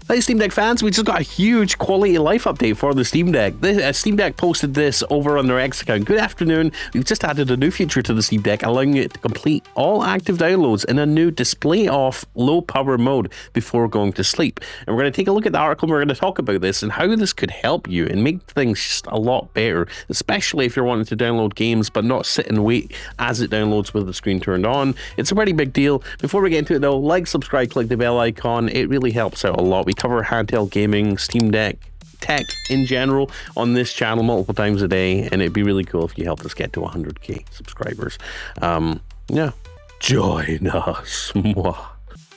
Hey Steam Deck fans, we just got a huge quality of life update for the Steam Deck. Steam Deck posted this over on their X account. Good afternoon. We've just added a new feature to the Steam Deck, allowing it to complete all active downloads in a new display off low power mode before going to sleep. And we're going to take a look at the article and we're going to talk about this and how this could help you and make things just a lot better, especially if you're wanting to download games but not sit and wait as it downloads with the screen turned on. It's a pretty big deal. Before we get into it though, like, subscribe, click the bell icon. It really helps out a lot. We cover handheld gaming, Steam Deck, tech in general on this channel multiple times a day, and it'd be really cool if you helped us get to 100k subscribers. Yeah, join us.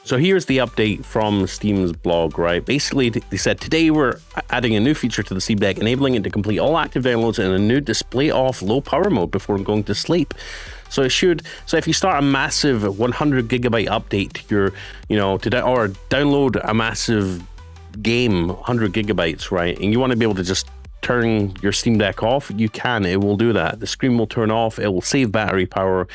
So here's the update from Steam's blog, right? Basically, they said, today we're adding a new feature to the Steam Deck, enabling it to complete all active downloads in a new display off low power mode before going to sleep. So if you start a massive 100 gigabyte update to your, or download a massive game, 100 gigabytes, right? And you want to be able to just turn your Steam Deck off, you can. It will do that. The screen will turn off, it will save battery power,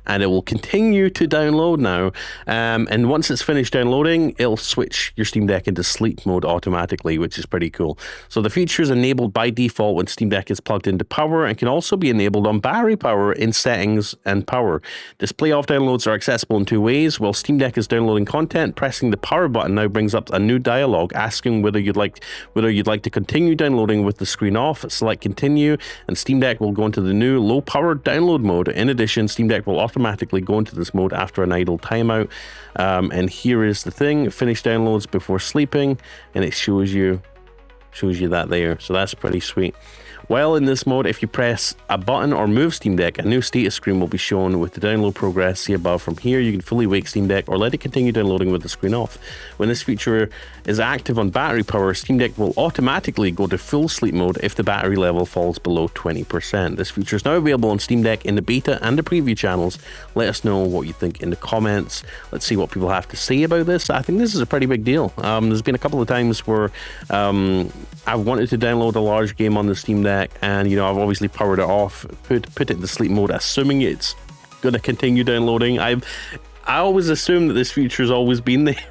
and it will continue to download now. And once it's finished downloading, it'll switch your Steam Deck into sleep mode automatically, which is pretty cool. So the feature is enabled by default when Steam Deck is plugged into power and can also be enabled on battery power in settings and power. Display off downloads are accessible in two ways. While Steam Deck is downloading content, pressing the power button now brings up a new dialog asking whether you'd like to continue downloading with the screen off. Select continue, and Steam Deck will go into the new low power download mode. In addition, Steam Deck will automatically go into this mode after an idle timeout. And here is the thing: finish downloads before sleeping, and it shows you that there. So that's pretty sweet. While in this mode, if you press a button or move Steam Deck, a new status screen will be shown with the download progress. See above. From here, you can fully wake Steam Deck or let it continue downloading with the screen off. When this feature is active on battery power, Steam Deck will automatically go to full sleep mode if the battery level falls below 20%. This feature is now available on Steam Deck in the beta and the preview channels. Let us know what you think in the comments. Let's see what people have to say about this. I think this is a pretty big deal. There's been a couple of times where I've wanted to download a large game on the Steam Deck, and I've obviously powered it off, put it in the sleep mode, assuming it's going to continue downloading. I always assume that this feature's always been there.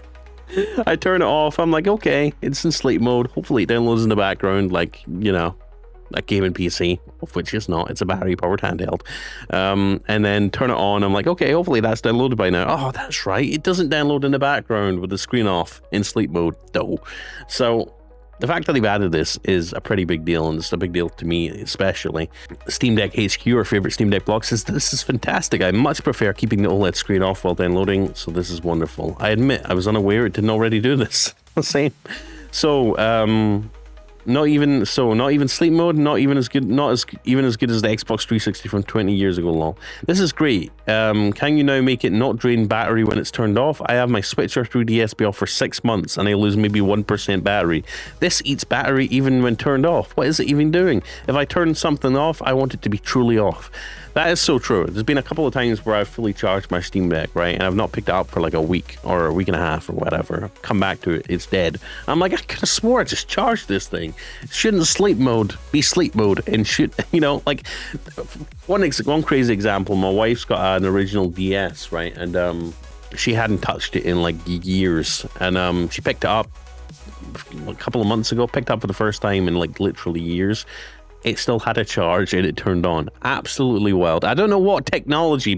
I turn it off, I'm like, okay, it's in sleep mode, hopefully it downloads in the background like, a gaming PC, of which it's not, it's a battery powered handheld. And then turn it on, I'm like, okay, hopefully that's downloaded by now. Oh, that's right, it doesn't download in the background with the screen off in sleep mode though. So the fact that they've added this is a pretty big deal, and it's a big deal to me especially. Steam Deck HQ, our favorite Steam Deck blog, says this is fantastic. I much prefer keeping the OLED screen off while downloading, so this is wonderful. I admit I was unaware it didn't already do this. Same. So not even sleep mode, not as good as the Xbox 360 from 20 years ago. Lol. This is great. Can you now make it not drain battery when it's turned off? I have my Switcher 3DS be off for 6 months and I lose maybe 1% battery. This eats battery even when turned off. What is it even doing? If I turn something off, I want it to be truly off. That is so true. There's been a couple of times where I've fully charged my Steam Deck, right, and I've not picked it up for like a week or a week and a half or whatever. I've come back to it, it's dead. I'm like, I could have swore I just charged this thing. It shouldn't sleep mode be sleep mode, and should, like, one crazy example, my wife's got an original DS, right, and she hadn't touched it in like years, and she picked it up a couple of months ago, picked it up for the first time in like literally years. It still had a charge and it turned on. Absolutely wild. I don't know what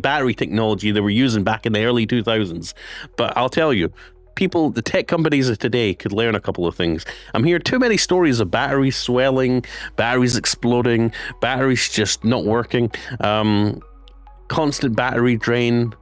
battery technology they were using back in the early 2000s, but I'll tell you, the tech companies of today could learn a couple of things. I'm hearing too many stories of batteries swelling, batteries exploding, batteries just not working, constant battery drain.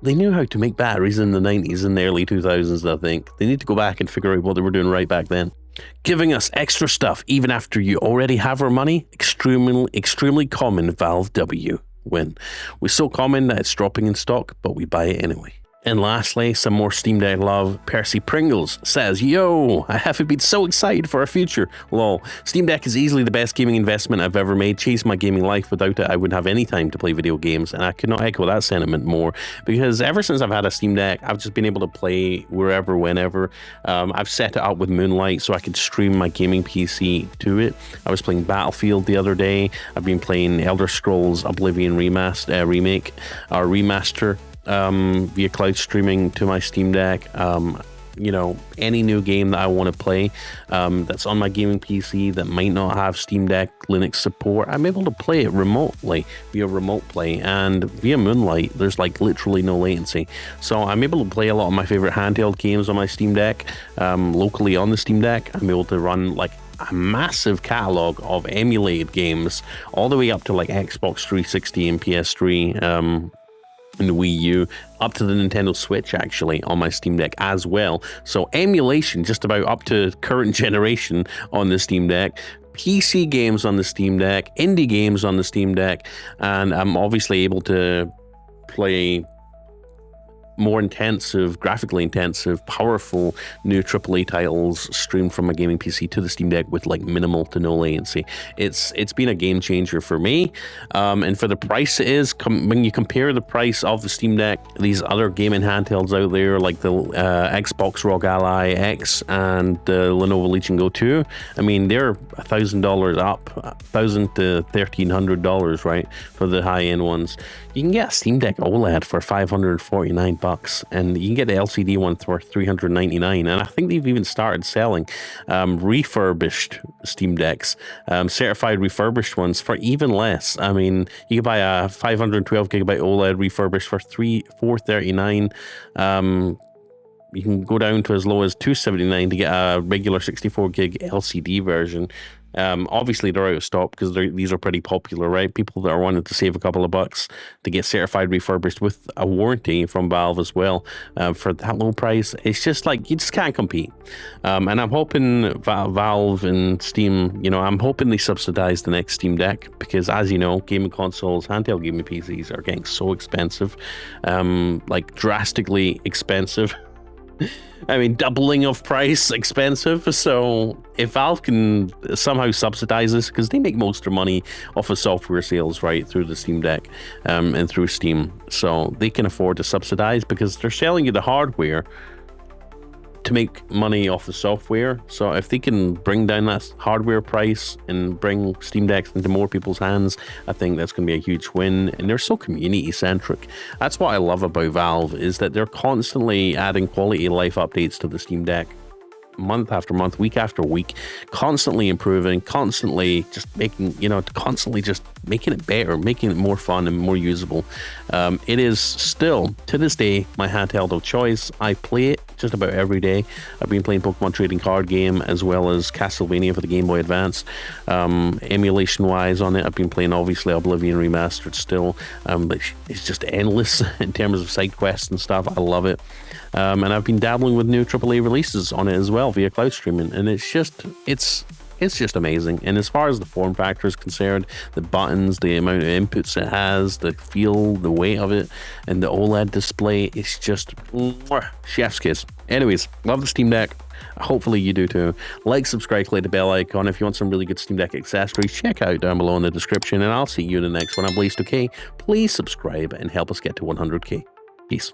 They knew how to make batteries in the 90s and the early 2000s, I think. They need to go back and figure out what they were doing right back then. Giving us extra stuff even after you already have our money? Extremely common Valve W win. We're so common that it's dropping in stock, but we buy it anyway. And lastly, some more Steam Deck love. Percy Pringles says, yo, I haven't been so excited for our future. Lol. Steam Deck is easily the best gaming investment I've ever made. Changed my gaming life. Without it, I wouldn't have any time to play video games. And I could not echo that sentiment more, because ever since I've had a Steam Deck, I've just been able to play wherever, whenever. I've set it up with Moonlight so I could stream my gaming PC to it. I was playing Battlefield the other day. I've been playing Elder Scrolls Oblivion remaster via cloud streaming to my Steam Deck. you know, any new game that I want to play that's on my gaming PC that might not have Steam Deck Linux support, I'm able to play it remotely via remote play, and via Moonlight there's like literally no latency. So I'm able to play a lot of my favorite handheld games on my Steam Deck locally on the Steam Deck. I'm able to run like a massive catalog of emulated games all the way up to like Xbox 360 and PS3 and the Wii U, up to the Nintendo Switch actually on my Steam Deck as well. So emulation just about up to current generation on the Steam Deck. PC games on the Steam Deck, indie games on the Steam Deck, and I'm obviously able to play more intensive, graphically intensive, powerful new AAA titles streamed from my gaming PC to the Steam Deck with like minimal to no latency. It's been a game changer for me, and for the price it is, when you compare the price of the Steam Deck, these other gaming handhelds out there like the Xbox ROG Ally X and the Lenovo Legion Go 2, I mean they're $1,000 up, $1,000 to $1,300, right, for the high-end ones. You can get a Steam Deck OLED for $549, and you can get the LCD one for $399. And I think they've even started selling refurbished Steam Decks, certified refurbished ones for even less. I mean, you can buy a 512 gigabyte OLED refurbished for $439. You can go down to as low as $279 to get a regular 64 gig LCD version. Obviously they're out of stock because these are pretty popular, right? People that are wanting to save a couple of bucks to get certified refurbished with a warranty from Valve as well, for that low price. It's just like, you just can't compete. And I'm hoping Valve and Steam, you know, I'm hoping they subsidize the next Steam Deck, because as you know, gaming consoles, handheld gaming PCs are getting so expensive, like drastically expensive. I mean, doubling of price expensive. So if Valve can somehow subsidize this, because they make most of their money off of software sales, right, through the Steam Deck and through Steam, so they can afford to subsidize because they're selling you the hardware to make money off the software. So if they can bring down that hardware price and bring Steam Decks into more people's hands, I think that's going to be a huge win. And they're so community centric. That's what I love about Valve, is that they're constantly adding quality of life updates to the Steam Deck, month after month, week after week, constantly improving, constantly just making, you know, constantly just making it better, making it more fun and more usable. It is still, to this day, my handheld of choice. I play it just about every day. I've been playing Pokemon Trading Card Game as well as Castlevania for the Game Boy Advance. Emulation-wise on it, I've been playing, obviously, Oblivion Remastered still, but it's just endless in terms of side quests and stuff. I love it. And I've been dabbling with new AAA releases on it as well via cloud streaming, and it's just amazing. And as far as the form factor is concerned, the buttons, the amount of inputs it has, the feel, the weight of it, and the OLED display, it's just chef's kiss. Anyways, love the Steam Deck. Hopefully you do too. Like, subscribe, click the bell icon. If you want some really good Steam Deck accessories, check out down below in the description, and I'll see you in the next one. I'm Blazed2K. Please subscribe and help us get to 100K. Peace.